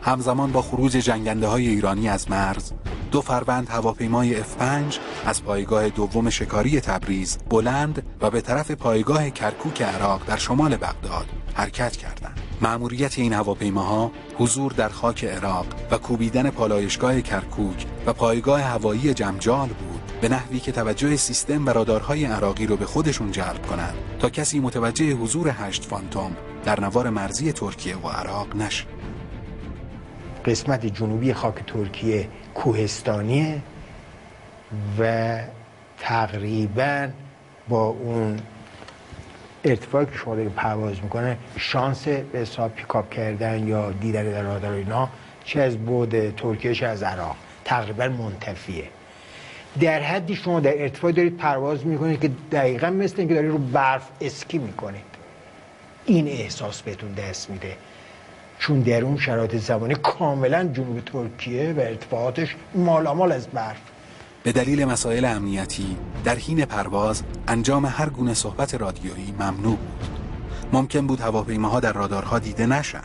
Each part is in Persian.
همزمان با خروج جنگنده‌های ایرانی از مرز، 2 فروند هواپیمای F5 از پایگاه دوم شکاری تبریز بلند و به طرف پایگاه کرکوک عراق در شمال بغداد حرکت کردند. مأموریت این هواپیماها حضور در خاک عراق و کوبیدن پالایشگاه کرکوک و پایگاه هوایی جمجال بود، به نحوی که توجه سیستم و رادارهای عراقی رو به خودشون جلب کنند تا کسی متوجه حضور 8 فانتوم در نوار مرزی ترکیه و عراق نشه. قسمت جنوبی خاک ترکیه کوهستانیه و تقریباً با اون ارتفاعی که شما دارید پرواز میکنه شانس به حساب پیکاپ کردن یا دیدن در رادار اینا چه از بعد ترکیه چه از عراق تقریباً منتفیه. در حدی شما در ارتفاعی دارید پرواز میکنید که دقیقاً مثل اینکه دارید رو برف اسکی میکنید. این احساس بهتون دست میده، چون در اون شرایط زمانی کاملا جنوب ترکیه و ارتفاعاتش مالامال از برف. به دلیل مسائل امنیتی در حین پرواز انجام هر گونه صحبت رادیویی ممنوع بود. ممکن بود هواپیماها در رادارها دیده نشن،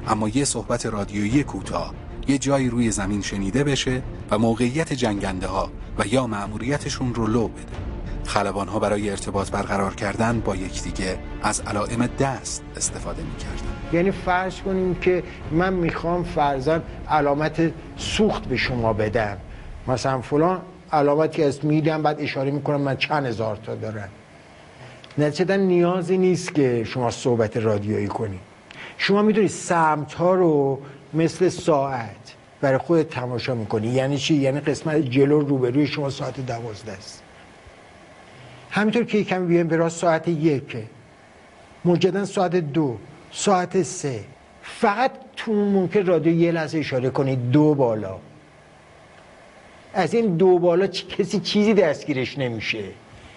اما یه صحبت رادیویی کوتاه یه جایی روی زمین شنیده بشه و موقعیت جنگنده‌ها و یا مأموریتشون رو لو بده. خلبان‌ها برای ارتباط برقرار کردن با یکدیگه از علائم دست استفاده می‌کردن. یعنی فرض کنیم که من میخوام فرضاً علامت سوخت به شما بدم، مثلا فلان علامتی از میدم، بعد اشاره میکنم من چند هزار تا دارم. نتیجتاً نیازی نیست که شما صحبت رادیویی کنید. شما میدونید سمت‌ها رو مثل ساعت برای خودت تماشا میکنی. یعنی چی؟ یعنی قسمت جلو روبروی شما ساعت 12 است. همینطور که یکم بیایم به راست ساعت 1، مجددا ساعت 2، ساعت 3. فقط تو ممکن رادیو یه لحظه اشاره کنید 2 بالا. از این 2 بالا کسی چیزی دستگیرش نمیشه،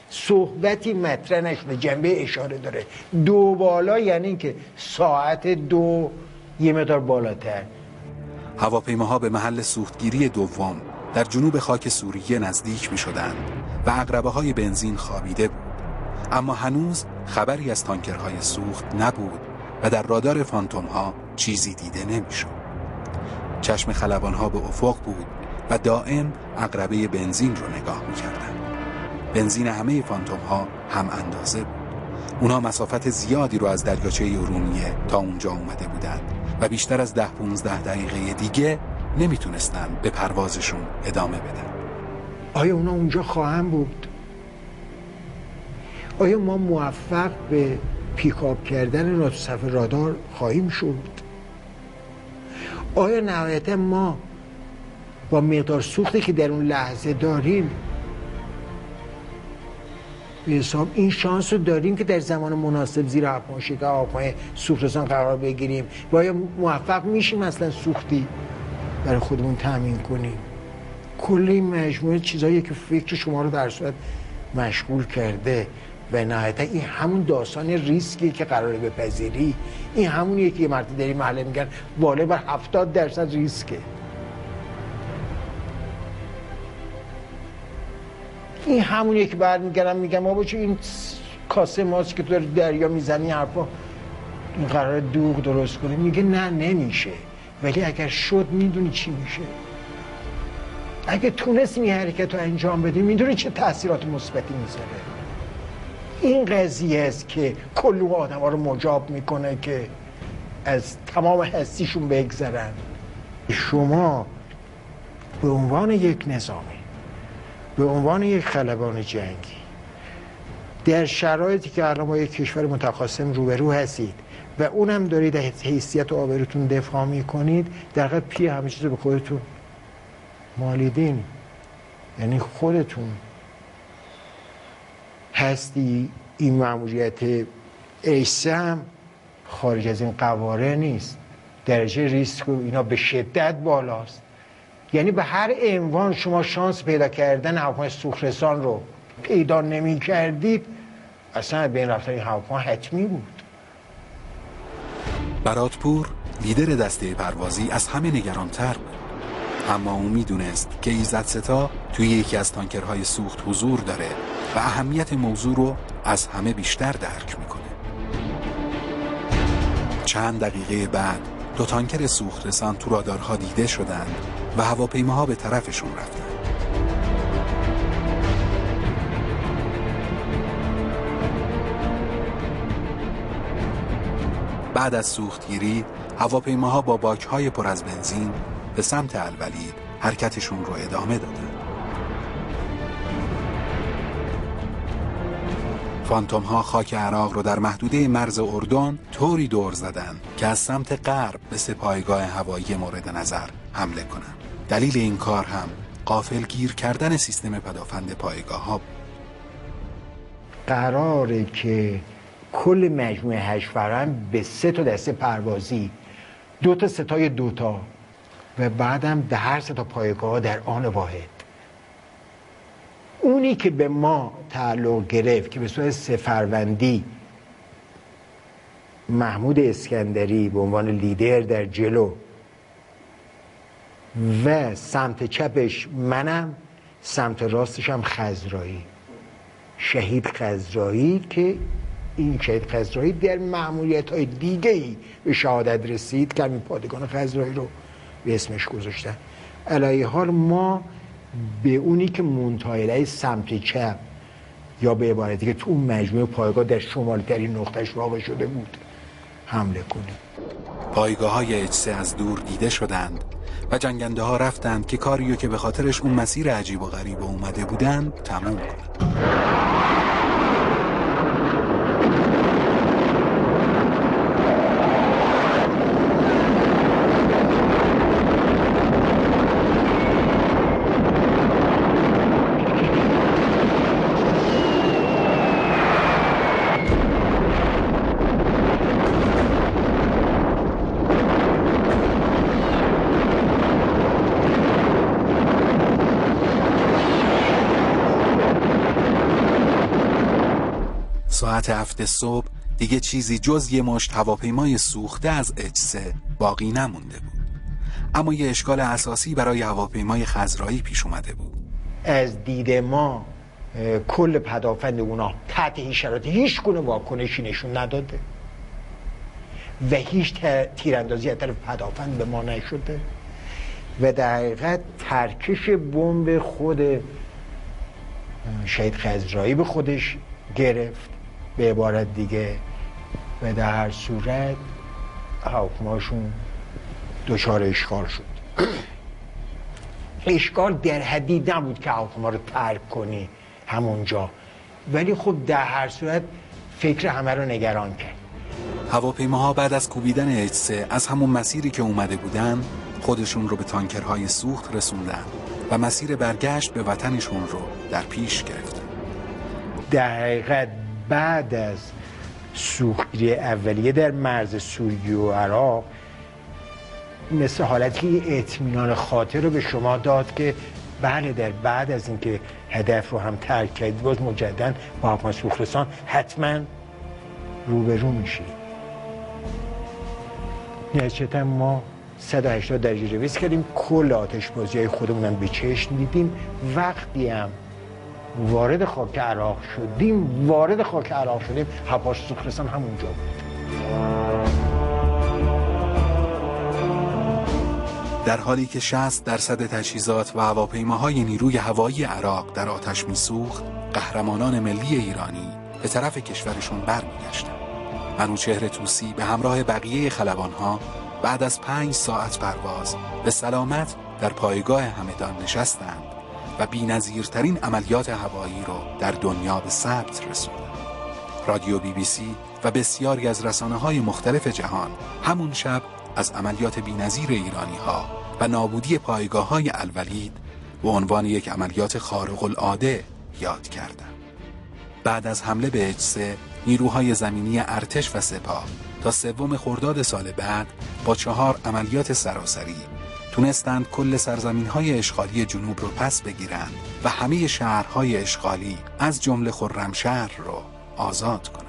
صحبتی مطرح نشده، جنبه اشاره داره. 2 بالا یعنی که ساعت 2 یه مقدار بالاتر. هواپیماها به محل سوختگیری دوم در جنوب خاک سوریه نزدیک می شدند و عقربه‌های بنزین خوابیده بود، اما هنوز خبری از تانکرهای سوخت نبود و در رادار فانتوم‌ها چیزی دیده نمی‌شد. چشم خلبان‌ها به افق بود و دائم عقربه بنزین رو نگاه می‌کردند. بنزین همه فانتوم‌ها هم اندازه بود. اونها مسافت زیادی رو از دریاچه ارومیه تا اونجا اومده بودند و بیشتر از 10-15 دقیقه دیگه نمیتونستن به پروازشون ادامه بدن. آیا اونا اونجا خواهند بود؟ آیا ما موفق به پیکاپ کردن صفحه رادار خواهیم شد؟ آیا نهایتا ما با مقدار سوختی که در اون لحظه داریم به حساب این شانس رو داریم که در زمان مناسب زیر هواپیمای سوخترسان قرار بگیریم؟ و آیا موفق میشیم اصلا سوختی برای خودمون تامین کنیم؟ کل این مجموعه چیزایی که فکر شما رو در صورت مشغول کرده و نهایتا این همون داستان ریسکی که قراره بپذیری، این همونیه که یه مرتبه داریم محله میگن بالای بر 70% ریسکه. این همونیه که بعد میگم بابا چه این کاسه ماست که تو داری دریا میزنی حرفا، این قراره دوغ درست کنه. میگه نه نمیشه، ولی اگر شد میدونی چی میشه. اگه تونستی این حرکت رو انجام بدی میدونی چه تاثیرات مثبتی میذاره. این قضیه است که کل آدم ها رو مجاب میکنه که از تمام هستیشون بگذرن. شما به عنوان یک نظامی، به عنوان یک خلبان جنگی، در شرایطی که الان با یک کشور متخاصم روبرو هستید و اونم دارید از حیثیت و آبروتون دفاع میکنید، در واقع پی همه چیز به خودتون مالیدین. یعنی خودتون هستی. این مأموریت ایسم خارج از این قواره نیست. درجه ریسک و اینا به شدت بالاست. یعنی به هر عنوان شما شانس پیدا کردن هواپیمای سوخترسان رو پیدا نمی کردید، اصلا بین رفتن این هواپیما حتمی بود. براتپور لیدر دسته پروازی از همه نگرانتر بود، اما او میدونست که ایزدستا توی یکی از تانکرهای سوخت حضور داره و اهمیت موضوع رو از همه بیشتر درک میکنه. چند دقیقه بعد 2 تانکر سوخت رسان تو رادارها دیده شدند و هواپیماها به طرفشون رفتند. بعد از سوختگیری هواپیماها با باک‌های پر از بنزین به سمت الولید حرکتشون رو ادامه دادند. فانتوم‌ها خاک عراق رو در محدوده مرز اردن طوری دور زدن که از سمت غرب به 3 پایگاه هوایی مورد نظر حمله کنند. دلیل این کار هم غافلگیر کردن سیستم پدافند پایگاه‌ها بود. قراره که کل مجموعه 8 فرم به 3 تا دسته پروازی، 2 تا ستای 2 تا و بعدم در هر 3 تا پایگاه در آن واحد. اونی که به ما تعلق گرفت که به صورت سفروندی محمود اسکندری به عنوان لیدر در جلو و سمت چپش منم، سمت راستش هم خضرایی، شهید خضرایی، که این شهید خضرایی در مأموریت‌های دیگه‌ای به شهادت رسید که همین پادگان خضرایی رو به اسمش گذاشتن. علیه حال ما به اونی که منتهی سمت چپ یا به عبارتی که تو اون مجموعه پایگاه در شمالی ترین نقطه‌اش واقع شده بود حمله کنیم. پایگاه‌های H3 از دور دیده شدند و جنگنده ها رفتند که کاریو که به خاطرش اون مسیر عجیب و غریب اومده بودند تموم کنند. ساعت 7 صبح دیگه چیزی جز یه مشت هواپیمای سوخته از H3 باقی نمونده بود. اما یه اشکال اساسی برای هواپیمای خضرایی پیش اومده بود. از دید ما کل پدافند اونا تحت هیچ شرایطی هیچ گونه واکنشی نشون نداده و هیچ تیراندازی از طرف پدافند به ما نشده و در حقیقت ترکش بمب خود شهید خضرایی به خودش گرفت به عبارت دیگه، و در هر صورت هواپیماشون دچار اشکال شد. اشکال در حدی نبود که هواپیما رو ترک کنی همونجا، ولی خب در هر صورت فکر همه رو نگران کرد. هواپیماها بعد از کوبیدن H3 از همون مسیری که اومده بودن خودشون رو به تانکرهای سوخت رسوندن و مسیر برگشت به وطنشون رو در پیش گرفتن. در حقیقت بعد از سوختگیری اولیه در مرز سوریه و عراق مثل حالتی اطمینان خاطر رو به شما داد که بله در بعد از اینکه هدف رو هم ترک کردید باز مجددا با هواپیمای سوخترسان حتما روبرو میشید. نتیجتا ما 180 درجه رویز کردیم، کل آتشبازی‌های خودمونم به چشم دیدیم. وقتی هم وارد خاک عراق شدیم هواپیمای سوخترسان همونجا بود. در حالی که 60% تجهیزات و هواپیماهای نیروی هوایی عراق در آتش میسوخت، قهرمانان ملی ایرانی به طرف کشورشون برمیگشتند. منوچهر طوسی به همراه بقیه خلبانها بعد از 5 ساعت پرواز به سلامت در پایگاه همدان نشستند و بی‌نظیرترین عملیات هوایی رو در دنیا به ثبت رسوندند. رادیو BBC و بسیاری از رسانه‌های مختلف جهان همون شب از عملیات بی‌نظیر ایرانی‌ها و نابودی پایگاه‌های الولید به عنوان یک عملیات خارق‌العاده یاد کردند. بعد از حمله به H3 نیروهای زمینی ارتش و سپاه تا 3 خرداد سال بعد با 4 عملیات سراسری تونستند کل سرزمین‌های اشغالی جنوب رو پس بگیرند و همه شهرهای اشغالی از جمله خرمشهر رو آزاد کنند.